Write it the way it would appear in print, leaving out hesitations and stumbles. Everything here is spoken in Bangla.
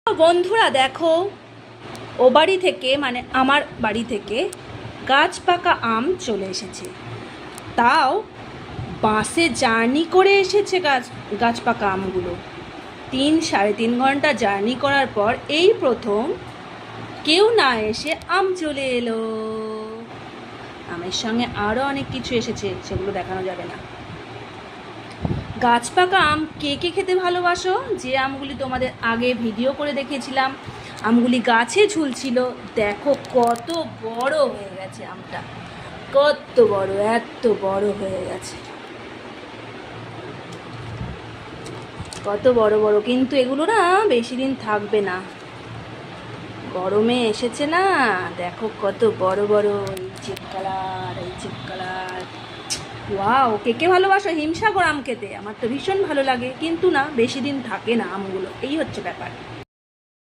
বন্ধুরা দেখো, ও বাড়ি থেকে মানে আমার বাড়ি থেকে গাছ পাকা আম চলে এসেছে। তাও বাসে জার্নি করে এসেছে গাছ পাকা আমগুলো। 3-3.5 ঘন্টা জার্নি করার পর এই প্রথম কেউ না এসে আম চলে এলো। আমের সঙ্গে আরও অনেক কিছু এসেছে, সেগুলো দেখানো যাবে না। গাছ পাকা আম কে কে খেতে ভালোবাসো? যে আমগুলি তোমাদের আগে ভিডিও করে দেখিয়েছিলাম, আমগুলি গাছে ঝুলছিল। দেখো কত বড় হয়ে গেছে আমটা, কত বড়, এত বড় হয়ে গেছে, কত বড় বড়। কিন্তু এগুলো না বেশি দিন থাকবে না, গরমে এসেছে না। দেখো কত বড় বড়, এই চেক কালার, এই চেক কালার। ওয়াও, কে কে ভালোবাসো হিমসাগর আম খেতে? আমার তো ভীষণ ভালো লাগে, কিন্তু না বেশি দিন থাকে না আমগুলো, এই হচ্ছে ব্যাপার।